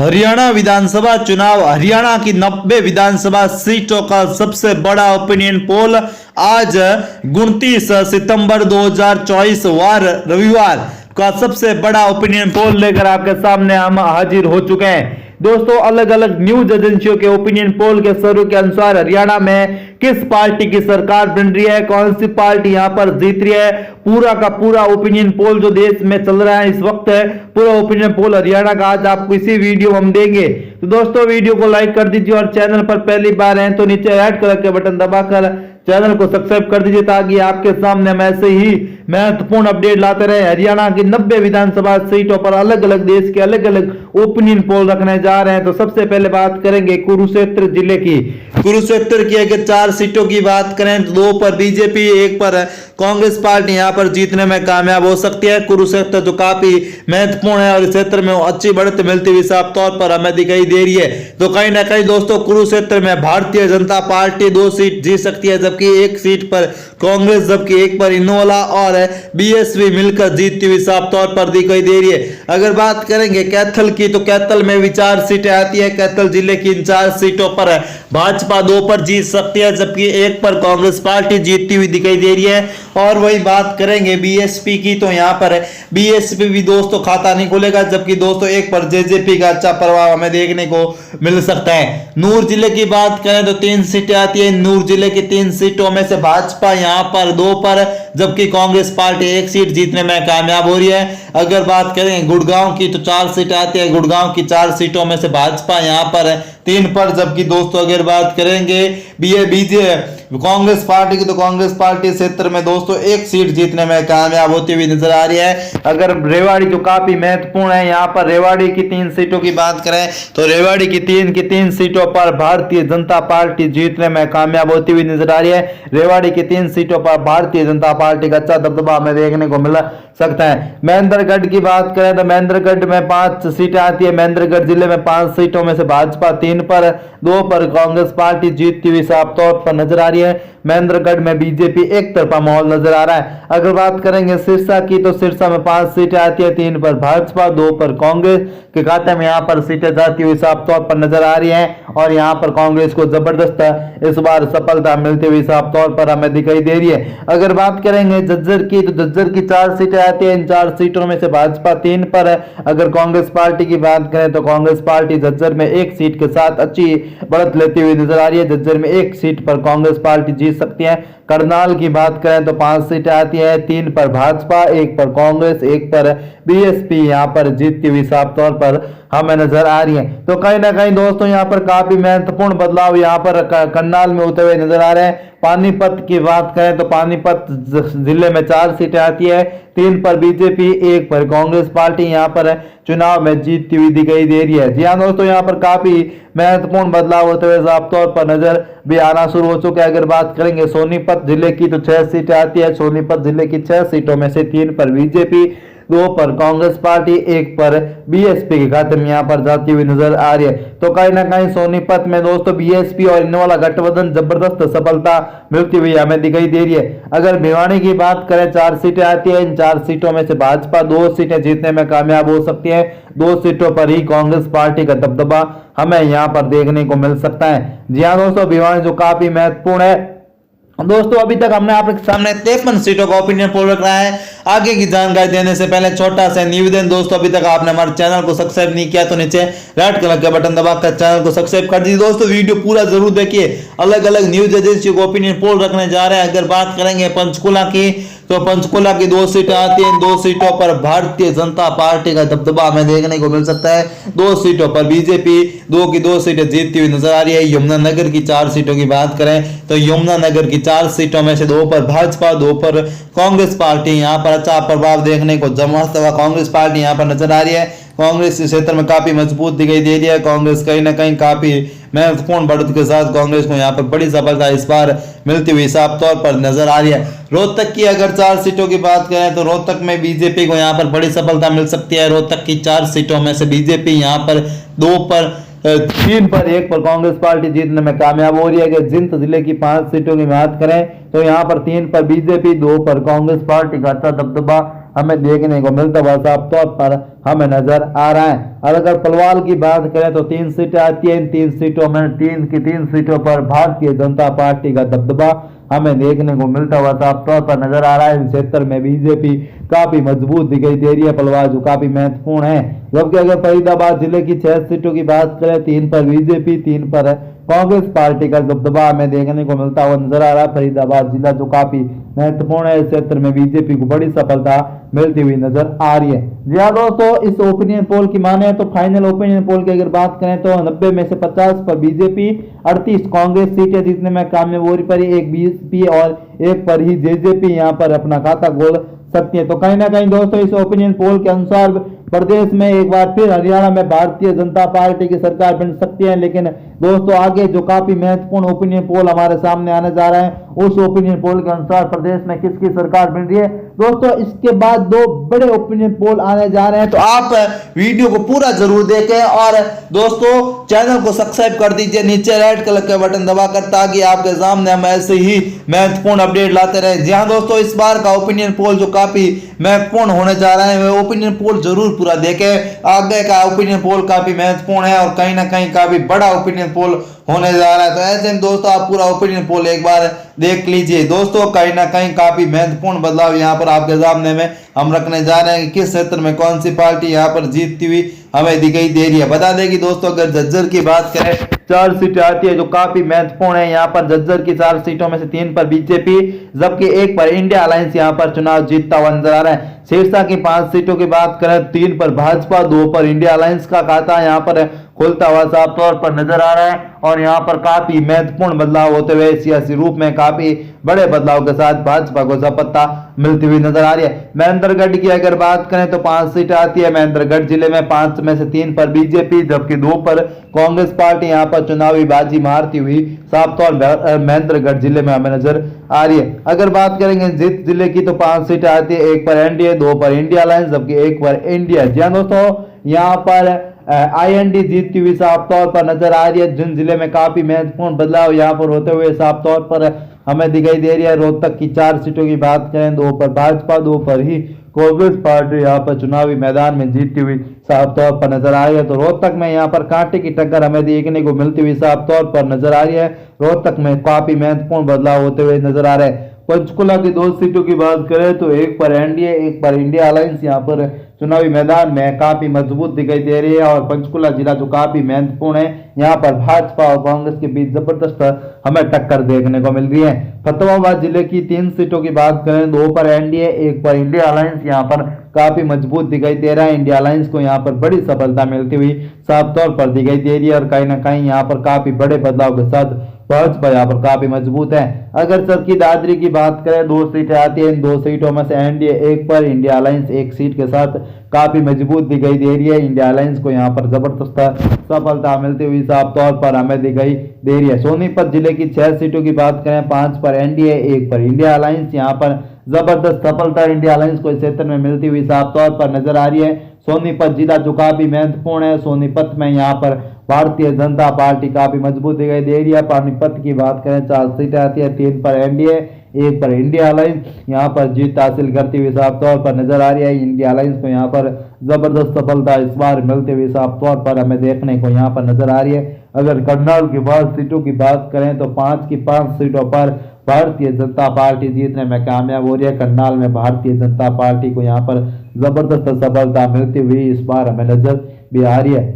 हरियाणा विधानसभा चुनाव। हरियाणा की 90 विधानसभा सीटों का सबसे बड़ा ओपिनियन पोल आज 29 सितंबर 2024 वार रविवार का सबसे बड़ा ओपिनियन पोल लेकर आपके सामने हम हाजिर हो चुके हैं। दोस्तों, अलग अलग न्यूज एजेंसियों के ओपिनियन पोल के सर्वे के अनुसार हरियाणा में किस पार्टी की सरकार बन रही है, कौन सी पार्टी यहां पर जीत रही है, पूरा का पूरा ओपिनियन पोल जो देश में चल रहा है इस वक्त है, पूरा ओपिनियन पोल हरियाणा का आज आपको इसी वीडियो में हम देंगे। तो दोस्तों, वीडियो को लाइक कर दीजिए और चैनल पर पहली बार हैं तो नीचे रेड कलर के बटन दबाकर चैनल को सब्सक्राइब कर दीजिए ताकि आपके सामने हम ऐसे ही महत्वपूर्ण अपडेट लाते रहे। हरियाणा की 90 विधानसभा सीटों पर अलग अलग देश के अलग अलग ओपिनियन पोल रखने जा रहे हैं। तो सबसे पहले बात करेंगे कुरुक्षेत्र जिले की। कुरुक्षेत्र की अगर 4 सीटों की बात करें तो 2 पर बीजेपी, 1 पर कांग्रेस पार्टी यहां पर जीतने में कामयाब हो सकती है। कुरुक्षेत्र जो काफी महत्वपूर्ण है और इस क्षेत्र में अच्छी बढ़त मिलती हुई साफ तौर पर हमें दिखाई दे रही है। तो कहीं ना कहीं दोस्तों कुरुक्षेत्र में भारतीय जनता पार्टी 2 सीट जीत सकती है, जबकि 1 सीट पर कांग्रेस, जबकि 1 पर इनोला और बीएसपी मिलकर जीतती हुई साफ तौर पर दिखाई दे रही है। अगर बात करेंगे कैथल की तो कैथल में भी 4 सीटें आती है। कैथल जिले की इन 4 सीटों पर भाजपा 2 पर जीत सकती है, जबकि 1 पर कांग्रेस पार्टी जीतती हुई दिखाई दे रही है। और वही बात करेंगे बीएसपी की तो यहां पर बीएसपी भी दोस्तों खाता नहीं खोलेगा, जबकि दोस्तों 1 पर जेजेपी का अच्छा प्रभाव हमें देखने को मिल सकता है। नूर जिले की बात करें तो 3 सीटें आती है। नूर जिले की 3 सीटों में से भाजपा यहां पर 2 पर, जबकि कांग्रेस पार्टी 1 सीट जीतने में कामयाब हो रही है। अगर बात करें गुड़गांव की तो 4 सीटें आती है। गुड़गांव की 4 सीटों में से भाजपा यहां पर 3 पर, जबकि दोस्तों अगर बात करेंगे कांग्रेस पार्टी की तो कांग्रेस पार्टी क्षेत्र में दोस्तों 1 सीट जीतने में कामयाब होती हुई नजर आ रही है। अगर रेवाड़ी जो काफी महत्वपूर्ण है, यहां पर रेवाड़ी की 3 सीटों की बात करें तो रेवाड़ी की 3 सीटों पर भारतीय जनता पार्टी जीतने में कामयाब होती हुई नजर आ रही है। रेवाड़ी की 3 सीटों पर भारतीय जनता पार्टी का अच्छा दबदबा हमें देखने को मिल सकता है। महेंद्रगढ़ की बात करें तो महेंद्रगढ़ में 5 सीटें आती है। महेंद्रगढ़ जिले में 5 सीटों में से भाजपा 3 पर, 2 पर कांग्रेस पार्टी जीतती हुई साफ तौर पर नजर आ रही है। महेंद्रगढ़ में बीजेपी एक तरफा माहौल नजर आ रहा है। अगर बात करेंगे सिरसा की तो सिरसा में 5 सीटें आती है। 3 पर भाजपा, 2 पर कांग्रेस के खाते में यहां पर सीटें जाती हुई साफ तौर पर नजर आ रही है और यहां पर कांग्रेस को जबरदस्त इस बार सफलता मिलती हुई साफ तौर पर हमें दिखाई दे रही है। अगर बात करेंगे झज्जर की तो झज्जर की 4 सीटें आती है। इन 4 सीटों में से भाजपा 3 पर है। अगर कांग्रेस पार्टी की बात करें तो कांग्रेस पार्टी झज्जर में 1 सीट के साथ अच्छी बढ़त लेती हुई नजर आ रही है। झज्जर में 1 सीट पर कांग्रेस पार्टी जीत सकती है। करनाल की बात करें तो 5 सीटें आती है। 3 पर भाजपा, 1 पर कांग्रेस, 1 पर बीएसपी यहां पर जीतती हुई साफ तौर पर हमें नजर आ रही है। तो कहीं ना कहीं दोस्तों यहां पर काफी महत्वपूर्ण बदलाव यहां पर करनाल में होते हुए नजर आ रहे हैं। पानीपत की बात करें तो पानीपत जिले में 4 सीटें आती है। 3 पर बीजेपी, 1 पर कांग्रेस पार्टी यहां पर चुनाव में जीतती हुई दिखाई दे रही है। जी हाँ दोस्तों, यहां पर काफी महत्वपूर्ण बदलाव होते हुए साफ तौर पर नजर भी आना शुरू हो चुके हैं। अगर बात करेंगे सोनीपत जिले की तो 6 सीटें आती है। सोनीपत जिले की 6 सीटों में से 3 पर बीजेपी, 2 पर कांग्रेस पार्टी, 1 पर बीएसपी के खाते में यहां पर जाती हुई नजर आ रही है। तो कहीं ना कहीं सोनीपत में दोस्तों बीएसपी और इनोला गठबंधन जबरदस्त सफलता मिलती हुई हमें दिखाई दे रही है। अगर भिवानी की बात करें 4 सीटें आती है। इन 4 सीटों में से भाजपा 2 सीटें जीतने में कामयाब हो सकती है। 2 सीटों पर ही कांग्रेस पार्टी का दबदबा हमें यहां पर देखने को मिल सकता है। जी हाँ दोस्तों, भिवानी जो काफी महत्वपूर्ण है। दोस्तों, अभी तक हमने आपके सामने 53 सीटों का ओपिनियन पोल रखा है। आगे की जानकारी देने से पहले छोटा सा निवेदन, दोस्तों अभी तक आपने हमारे चैनल को सब्सक्राइब नहीं किया तो नीचे रेड कलर का बटन दबाकर चैनल को सब्सक्राइब कर दीजिए। दोस्तों वीडियो पूरा जरूर देखिए। अलग अलग न्यूज एजेंसी को ओपिनियन पोल रखने जा रहे हैं। अगर बात करेंगे पंचकुला की तो पंचकुला की 2 सीटें आती हैं। 2 सीटों पर भारतीय जनता पार्टी का दबदबा हमें देखने को मिल सकता है। 2 सीटों पर बीजेपी 2 की 2 सीटें जीतती हुई नजर आ रही है। यमुनानगर की 4 सीटों की बात करें तो यमुनानगर की 4 सीटों में से 2 पर भाजपा, 2 पर कांग्रेस पार्टी यहां पर अच्छा प्रभाव देखने को जमाता हुआ कांग्रेस पार्टी यहां पर नजर आ रही है। कांग्रेस इस क्षेत्र में काफी मजबूत दिखाई दे रही है। कांग्रेस कहीं ना कहीं काफी महत्वपूर्ण बढ़त के साथ कांग्रेस को यहां पर बड़ी सफलता इस बार मिलती हुई साफ तौर पर नजर आ रही है। रोहतक की अगर 4 सीटों की बात करें तो रोहतक में बीजेपी को यहां पर बड़ी सफलता मिल सकती है। रोहतक की 4 सीटों में से बीजेपी यहां पर 2 पर, 3 पर, 1 पर कांग्रेस पार्टी जीतने में कामयाब हो रही है। अगर जिंद जिले की 5 सीटों की बात करें तो यहां पर 3 पर बीजेपी, 2 पर कांग्रेस पार्टी का अच्छा दबदबा हमें देखने को मिलता हुआ साफ तौर पर हमें नजर आ रहा है। और अगर पलवाल की बात करें तो 3 सीटें आती हैं। इन 3 सीटों में 3 सीटों पर भारतीय जनता पार्टी का दबदबा हमें देखने को मिलता हुआ साफ तौर पर नजर आ रहा है। इस क्षेत्र में बीजेपी काफी मजबूत दिखाई दे रही है, पलवाल जो काफी महत्वपूर्ण है। जबकि अगर फरीदाबाद जिले की 6 सीटों की बात करें, 3 पर बीजेपी, 3 पर कांग्रेस पार्टी का दबदबा हमें देखने को मिलता हुआ नजर आ रहा है। फरीदाबाद जिला जो काफी महत्वपूर्ण है, इस क्षेत्र में बीजेपी को बड़ी सफलता मिलती हुई नजर आ रही है। जी हाँ दोस्तों, इस ओपिनियन पोल की माने तो फाइनल ओपिनियन पोल की अगर बात करें तो 90 में से 50 पर बीजेपी, 38 कांग्रेस सीटें जीतने में कामयाब हो रही पर एक बीएसपी और एक पर ही जेजेपी यहाँ पर अपना खाता खोल सकती है। तो कहीं ना कहीं दोस्तों इस ओपिनियन पोल के अनुसार प्रदेश में एक बार फिर हरियाणा में भारतीय जनता पार्टी की सरकार बन सकती है। लेकिन दोस्तों आगे जो काफी महत्वपूर्ण ओपिनियन पोल हमारे सामने आने जा रहे हैं, उस ओपिनियन पोल के अनुसार प्रदेश में किसकी सरकार बन रही है दोस्तों, इसके बाद 2 बड़े ओपिनियन पोल आने जा रहे हैं। तो आप वीडियो को पूरा जरूर देखें और दोस्तों चैनल को सब्सक्राइब कर दीजिए, नीचे रेड कलर का बटन दबाकर, ताकि आपके सामने हम ऐसे ही महत्वपूर्ण अपडेट लाते रहे। जी हाँ दोस्तों, इस बार का ओपिनियन पोल जो काफी महत्वपूर्ण होने जा रहा है, वह ओपिनियन पोल जरूर पूरा देखें। आगे का ओपिनियन पोल काफी महत्वपूर्ण है और कहीं ना कहीं काफी बड़ा ओपिनियन पोल होने जा रहा है। तो ऐसे में दोस्तों आप पूरा ओपिनियन पोल एक बार देख लीजिए। दोस्तों कहीं ना कहीं काफी महत्वपूर्ण बदलाव यहाँ पर आपके सामने में हम रखने जा रहे हैं कि किस क्षेत्र में कौन सी पार्टी यहाँ पर जीतती हुई हमें दिखाई दे रही है। बता दें कि दोस्तों अगर झज्जर की बात करें, 4 सीटें आती है जो काफी महत्वपूर्ण है। यहाँ पर झज्जर की 4 सीटों में से 3 पर बीजेपी, जबकि 1 पर इंडिया अलायंस यहाँ पर चुनाव जीतता हुआ नजर आ रहा है। सिरसा की 5 सीटों की बात करें, 3 पर भाजपा, 2 पर इंडिया अलायंस का खाता यहाँ पर खुलता हुआ साफ तौर पर नजर आ रहा है। और यहाँ पर काफी महत्वपूर्ण बदलाव होते हुए सियासी रूप में काफी बड़े बदलाव के साथ भाजपा को सफलता मिलती हुई नजर आ रही है। महेंद्रगढ़ की अगर बात करें तो 5 सीटें आती है। महेंद्रगढ़ जिले में 5 में से 3 पर बीजेपी, जबकि 2 पर कांग्रेस पार्टी यहाँ पर चुनावी बाजी मारती हुई साफ तौर महेंद्रगढ़ जिले में हमें नजर आ रही है। अगर बात करेंगे जीत जिले की तो 5 सीटें आती है, 1 पर एनडीए, 2 पर इंडिया अलायंस, जबकि 1 पर इंडिया। जी हाँ दोस्तों, यहाँ पर आईएनडी जीतती हुई साफ तौर पर नजर आ रही है। जिन जिले में काफी महत्वपूर्ण बदलाव यहाँ पर होते हुए साफ तौर पर हमें दिखाई दे रही है। रोहतक की 4 सीटों की बात करें, 2 पर भाजपा, 2 पर ही कांग्रेस पार्टी यहाँ पर चुनावी मैदान में जीतती हुई साफ तौर पर नजर आ रही है। तो रोहतक में यहाँ पर कांटे की टक्कर हमें देखने को मिलती हुई साफ तौर पर नजर आ रही है। रोहतक में काफी महत्वपूर्ण बदलाव होते हुए नजर आ रहे हैं। पंचकुला की 2 सीटों की बात करें तो 1 पर एनडीए, 1 पर इंडिया अलायंस यहाँ पर चुनावी मैदान में काफी मजबूत दिखाई दे रही है। और पंचकुला जिला जो काफी महत्वपूर्ण है, यहाँ पर भाजपा और कांग्रेस के बीच जबरदस्त हमें टक्कर देखने को मिल रही है। फतेहाबाद जिले की 3 सीटों की बात करें, 2 पर एनडीए, 1 पर इंडिया अलायंस यहाँ पर काफी मजबूत दिखाई दे रहा है। इंडिया अलायंस को यहाँ पर बड़ी सफलता मिलती हुई साफ तौर पर दिखाई दे रही है। और कहीं ना कहीं यहाँ पर काफी बड़े बदलाव के साथ भाजपा यहाँ पर काफी मजबूत है। अगर चरखी दादरी की बात करें, 2 सीटें आती है। इन 2 सीटों में से एनडीए 1 पर, इंडिया अलायंस 1 सीट के साथ काफी मजबूत दिखाई दे रही है। इंडिया अलायंस को यहाँ पर जबरदस्त सफलता मिलती हुई साफ तौर पर हमें दिखाई दे रही है। सोनीपत जिले की 6 सीटों की बात करें, 5 पर एनडीए, 1 पर इंडिया अलायंस, यहाँ पर जबरदस्त सफलता इंडिया अलायंस को इस क्षेत्र में मिलती हुई साफ तौर पर नजर आ रही है। सोनीपत जिला जो काफी महत्वपूर्ण है, सोनीपत में यहाँ पर भारतीय जनता पार्टी काफी मजबूत दिखाई दे रही है। पानीपत की बात करें, 4 सीटें आती है, 3 पर एनडीए, 1 पर इंडिया अलायंस यहाँ पर जीत हासिल करती हुई साफ तौर पर नजर आ रही है। इंडिया अलायंस को यहाँ पर जबरदस्त सफलता इस बार मिलती हुई साफ तौर पर हमें देखने को यहाँ पर नजर आ रही है। अगर करनाल की 5 सीटों की बात करें तो 5 की 5 सीटों पर भारतीय जनता पार्टी जीतने में कामयाब हो रही है। करनाल में भारतीय जनता पार्टी को यहाँ पर जबरदस्त सफलता मिलती हुई इस बार हमें नजर भी आ रही है।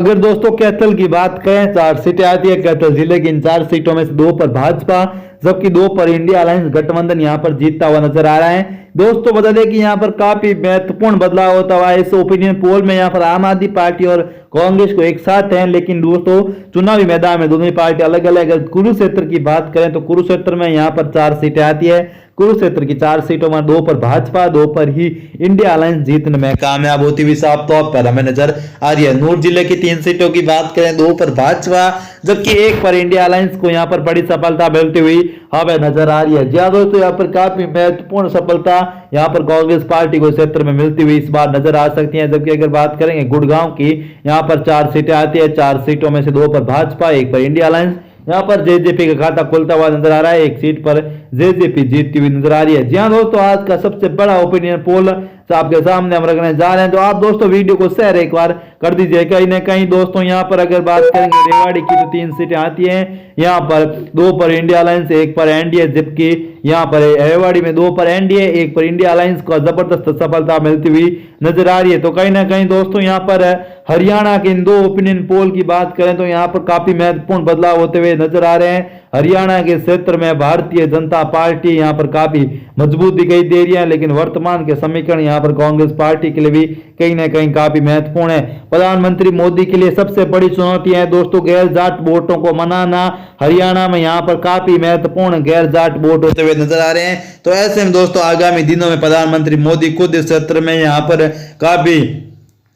अगर दोस्तों कैथल की बात करें, 4 सीटें आती है। कैथल जिले की इन 4 सीटों में से 2 पर भाजपा, जबकि 2 पर इंडिया अलायंस गठबंधन यहाँ पर जीतता हुआ नजर आ रहा है। दोस्तों बता दें कि यहाँ पर काफी महत्वपूर्ण बदलाव होता हुआ है। इस ओपिनियन पोल में यहाँ पर आम आदमी पार्टी और कांग्रेस को एक साथ है, लेकिन दोस्तों चुनावी मैदान में दोनों पार्टी अलग अलग है। कुरुक्षेत्र की बात करें तो कुरुक्षेत्र में यहाँ पर 4 सीटें आती है। कुरुक्षेत्र की 4 सीटों में 2 पर भाजपा, 2 पर ही इंडिया अलायंस जीतने में कामयाब होती हुई साफ तौर पर हमें नजर आ रही है। नूर जिले की 3 सीटों की बात करें, 2 पर भाजपा, जबकि 1 पर इंडिया अलायंस को यहाँ पर बड़ी सफलता मिलती हुई हमें नजर आ रही है। जी हाँ दोस्तों, यहाँ पर काफी महत्वपूर्ण सफलता यहाँ पर कांग्रेस पार्टी को क्षेत्र में मिलती हुई इस बार नजर आ सकती है। जबकि अगर बात करेंगे गुड़गांव की, यहाँ पर 4 सीटें आती है। 4 सीटों में से 2 पर भाजपा, 1 पर इंडिया अलायंस यहाँ पर जेजेपी का खाता खुलता हुआ नजर आ रहा है। एक सीट पर जेजेपी जीतती हुई नजर आ रही है। जी हाँ दोस्तों, आज का सबसे बड़ा ओपिनियन पोल आपके सामने हम रखने जा रहे हैं, तो आप दोस्तों वीडियो को शेयर एक बार कर दीजिए। कहीं ना कहीं दोस्तों यहाँ पर अगर बात करेंगे रेवाड़ी की, तो 3 सीटें आती हैं। यहाँ पर 2 पर इंडिया अलायंस, 1 पर एनडीए, जबकि यहाँ पर रेवाड़ी में 2 पर एनडीए, 1 पर इंडिया अलायंस को जबरदस्त सफलता मिलती हुई नजर आ रही है। तो कहीं ना कहीं दोस्तों यहाँ पर हरियाणा के इन 2 ओपिनियन पोल की बात करें तो यहाँ पर काफी महत्वपूर्ण बदलाव होते हुए नजर आ रहे हैं। हरियाणा के क्षेत्र में भारतीय जनता पार्टी यहाँ पर काफी मजबूत दिखाई दे रही है, लेकिन वर्तमान के समीकरण यहाँ पर कांग्रेस पार्टी के लिए भी कहीं ना कहीं काफी महत्वपूर्ण है। प्रधानमंत्री मोदी के लिए सबसे बड़ी चुनौती है दोस्तों गैर जाट वोटों को मनाना। हरियाणा में यहाँ पर काफी महत्वपूर्ण गैर जाट वोट होते हुए नजर आ रहे हैं। तो ऐसे में दोस्तों आगामी दिनों में प्रधानमंत्री मोदी खुद इस क्षेत्र में यहाँ पर काफी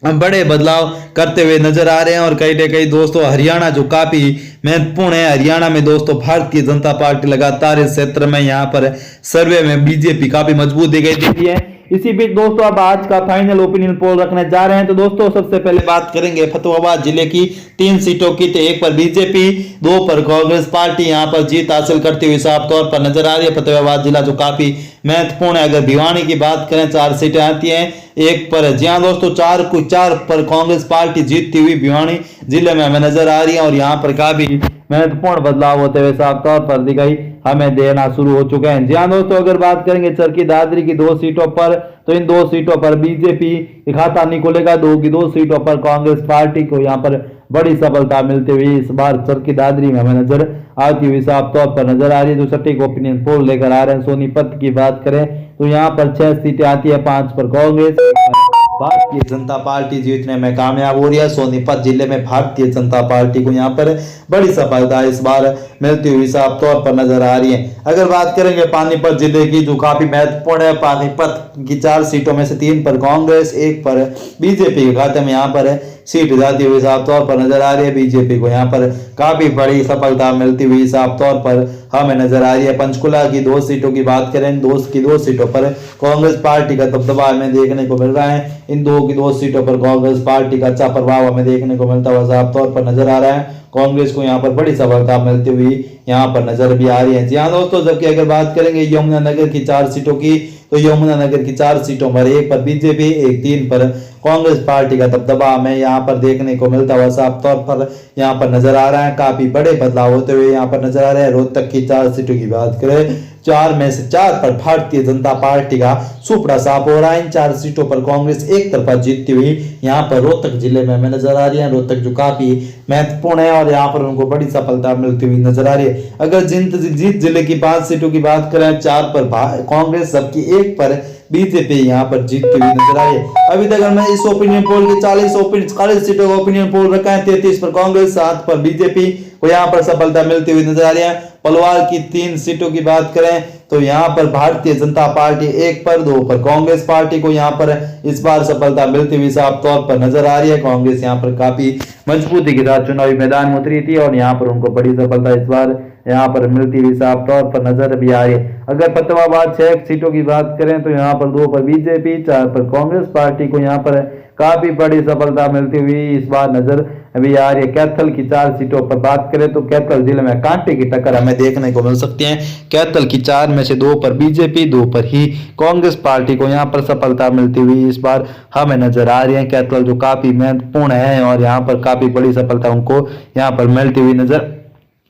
बड़े बदलाव करते हुए नजर आ रहे हैं। और कहीं ना कहीं दोस्तों हरियाणा जो काफी महत्वपूर्ण है, हरियाणा में दोस्तों भारतीय जनता पार्टी लगातार इस क्षेत्र में यहाँ पर सर्वे में बीजेपी काफी मजबूत दिखाई देती है। इसी बीच दोस्तों अब आज का फाइनल ओपिनियन पोल रखने जा रहे हैं। तो दोस्तों सबसे पहले बात करेंगे फतेहाबाद जिले की 3 सीटों की। तो 1 पर बीजेपी, 2 पर कांग्रेस पार्टी यहाँ पर जीत हासिल करती हुई साफ तौर पर नजर आ रही है। फतेहाबाद जिला जो काफी महत्वपूर्ण है। अगर भिवानी की बात करें 4 सीटें आती हैं, 1 पर, जी हाँ दोस्तों 4 पर कांग्रेस पार्टी जीतती हुई भिवानी जिले में हमें नजर आ रही है। और यहाँ पर काफी महत्वपूर्ण बदलाव होते हुए साफ तौर पर दिखाई हमें देना शुरू हो चुके हैं। जी हाँ दोस्तों, अगर बात करेंगे चरखी दादरी की 2 सीटों पर, तो इन 2 सीटों पर बीजेपी खाता नहीं खुलेगा। 2 की 2 सीटों पर कांग्रेस पार्टी को यहाँ पर बड़ी सफलता मिलती हुई इस बार चरखी दादरी में हमें नजर आती हुई साफ तौर पर नजर आ रही है। जो सटीक ओपिनियन पोल लेकर आ रहे हैं सोनीपत की बात करें तो यहाँ पर 6 सीटें आती है, 5 पर कांग्रेस, भारतीय जनता पार्टी जीतने में कामयाब हो रही है। सोनीपत जिले में भारतीय जनता पार्टी को यहाँ पर बड़ी सफलता इस बार मिलती हुई साफ तौर पर नजर आ रही है। अगर बात करेंगे पानीपत जिले की जो काफी महत्वपूर्ण है, पानीपत की 4 सीटों में से 3 पर कांग्रेस, 1 पर बीजेपी के खाते में यहाँ पर सीट जाती हुई साफ तौर पर नजर आ रही है। बीजेपी को यहाँ पर काफी बड़ी सफलता मिलती हुई साफ तौर पर हमें नजर आ रही है। पंचकुला की 2 सीटों की बात करें, 2 सीटों पर कांग्रेस पार्टी का दबदबा हमें देखने को मिल रहा है। इन 2 की 2 सीटों पर कांग्रेस पार्टी का अच्छा प्रभाव हमें देखने को मिलता हुआ साफ तौर पर नजर आ रहा है। कांग्रेस को यहाँ पर बड़ी सफलता मिलती हुई यहाँ पर नजर भी आ रही है। जी हाँ दोस्तों, जबकि अगर बात करेंगे यमुनानगर की 4 सीटों की, तो यमुनानगर की 4 सीटों पर 1 पर बीजेपी, 3 पर कांग्रेस पार्टी का दबदबा हमें यहाँ पर देखने को मिलता हुआ साफ तौर पर यहाँ पर नजर आ रहा है। काफी बड़े बदलाव होते हुए यहाँ पर नजर आ रहे हैं। रोहतक की 4 सीटों की बात करें, 4 में से 4 पर भारतीय जनता पार्टी का सुपड़ा साफ हो रहा है। इन 4 सीटों पर कांग्रेस एक तरफा जीतती हुई यहाँ पर रोहतक जिले में हमें नजर आ रही है। रोहतक जो काफी महत्वपूर्ण है और यहाँ पर उनको बड़ी सफलता मिलती हुई नजर आ रही है। अगर जीत जिले की 5 सीटों की बात करें, 4 पर कांग्रेस, जबकि 1 पर बीजेपी यहाँ पर जीतती हुई नजर आई है। अभी तक हमने इस ओपिनियन पोल के 40 सीटों का ओपिनियन पोल रखा है। 33 पर कांग्रेस, 7 पर बीजेपी को यहाँ पर सफलता मिलती हुई नजर आ रही है। पलवार की 3 सीटों की बात करें तो यहाँ पर भारतीय जनता पार्टी 1 पर, 2 पर कांग्रेस पार्टी को यहाँ पर इस बार सफलता मिलती हुई साफ तौर पर नजर आ रही है। कांग्रेस यहाँ पर काफी मजबूती के साथ चुनावी मैदान में उतरी थी और यहाँ पर उनको बड़ी सफलता इस बार यहाँ पर मिलती हुई साफ तौर पर नजर भी आ रही है। अगर फतेहाबाद 6 सीटों की बात करें तो यहाँ पर 2 पर बीजेपी, 4 पर कांग्रेस पार्टी को यहाँ पर काफी बड़ी सफलता मिलती हुई इस बार नजर भी आ रही है। कैथल की 4 सीटों पर बात करें तो कैथल जिले में कांटे की टक्कर हमें देखने को मिल सकती है। कैथल की 4 में से 2 पर बीजेपी, 2 पर ही कांग्रेस पार्टी को यहाँ पर सफलता मिलती हुई इस बार हमें नजर आ रही है। कैथल जो काफी महत्वपूर्ण है और यहाँ पर काफी बड़ी सफलता उनको यहाँ पर मिलती हुई नजर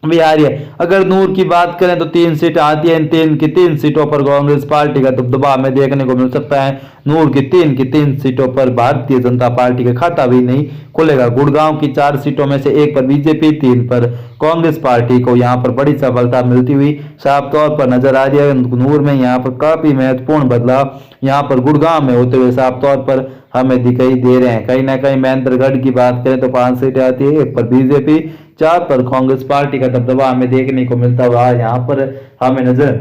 भी आ रही है। अगर नूर की बात करें तो 3 सीट आती है। इन 3 सीटों पर कांग्रेस पार्टी का दबदबा हमें देखने को मिल सकता है। नूर की 3 सीटों पर भारतीय जनता पार्टी का खाता भी नहीं खुलेगा। गुड़गांव की 4 सीटों में से 1 पर बीजेपी, 3 पर कांग्रेस पार्टी को यहाँ पर बड़ी सफलता मिलती हुई साफ तौर पर नजर आ रही है। नूर में यहाँ पर काफी महत्वपूर्ण बदलाव यहाँ पर गुड़गांव में होते हुए साफ तौर पर हमें दिखाई दे रहे हैं। कहीं ना कहीं महेंद्रगढ़ की बात करें तो 5 सीटें आती है। 1 पर बीजेपी, 4 पर कांग्रेस पार्टी का दबदबा हमें देखने को मिलता हुआ यहाँ पर हमें नजर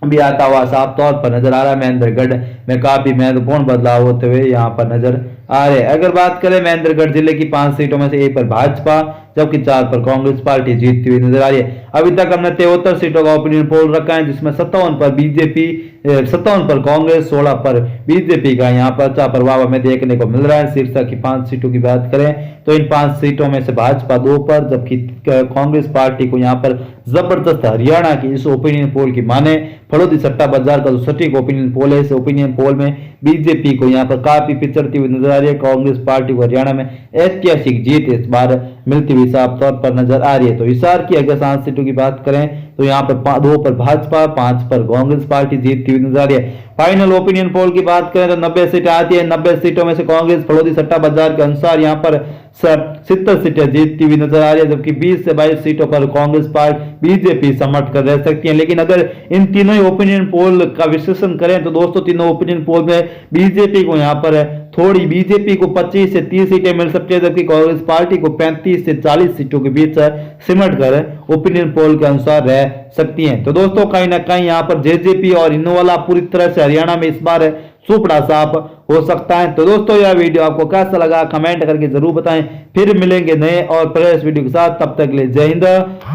भी आता हुआ साफ तौर पर नजर आ रहा है। महेंद्रगढ़ में काफी महत्वपूर्ण बदलाव होते हुए यहाँ पर नजर आ रहे हैं। अगर बात करें महेंद्रगढ़ जिले की 5 सीटों में से 1 पर भाजपा जबकि 4 पर कांग्रेस पार्टी जीतती हुई नजर आ रही है। अभी तक हमने 73 सीटों का ओपिनियन पोल रखा है, जिसमें 57 पर बीजेपी, 57 पर कांग्रेस, 16 पर बीजेपी का यहाँ पर अच्छा प्रभाव हमें देखने को मिल रहा है। शीर्षक की 5 सीटों की बात करें तो इन 5 सीटों में से भाजपा 2 पर जबकि कांग्रेस पार्टी को यहाँ पर जबरदस्त हरियाणा की इस ओपिनियन पोल की माने फड़ौदी सट्टा बाजार का जो सटीक ओपिनियन पोल है, इस ओपिनियन पोल में बीजेपी को यहाँ पर काफी पिछड़ती हुई नजर आ रही है। कांग्रेस पार्टी को हरियाणा में ऐतिहासिक जीत इस बार मिलती हुई साफ तौर पर नजर आ रही है। तो हिसार की अगर 7 सीटों की बात करें तो यहाँ पर 2 पर भाजपा, 5 पर कांग्रेस पार्टी जीतती हुई नजर आ रही है। फाइनल ओपिनियन पोल की बात करें तो 90 सीटें आती है। 90 सीटों में से कांग्रेस फड़ौदी सट्टा बाजार के अनुसार यहाँ पर 70 सीटें जीतती हुई नजर आ रही है, जबकि 20 से 22 सीटों पर कांग्रेस पार्टी, बीजेपी समर्थ कर रह सकती है। लेकिन अगर इन तीनों ही ओपिनियन पोल का विश्लेषण करें तो दोस्तों तीनों ओपिनियन पोल में बीजेपी को यहाँ पर थोड़ी, बीजेपी को 25 से 30 सीटें मिल सकती है, जबकि कांग्रेस पार्टी को 35 से 40 सीटों के बीच सिमट कर ओपिनियन पोल के अनुसार रह सकती हैं। तो दोस्तों कहीं ना कहीं यहाँ पर जेजेपी और इनोवाला पूरी तरह से हरियाणा में इस बार सुपड़ा साफ हो सकता है। तो दोस्तों यह वीडियो आपको कैसा लगा कमेंट करके जरूर बताएं। फिर मिलेंगे नए और फ्रेश वीडियो के साथ, तब तक के लिए जय हिंद,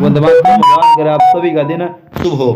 वंदे मातरम। भगवान करे आप सभी का दिन शुभ हो।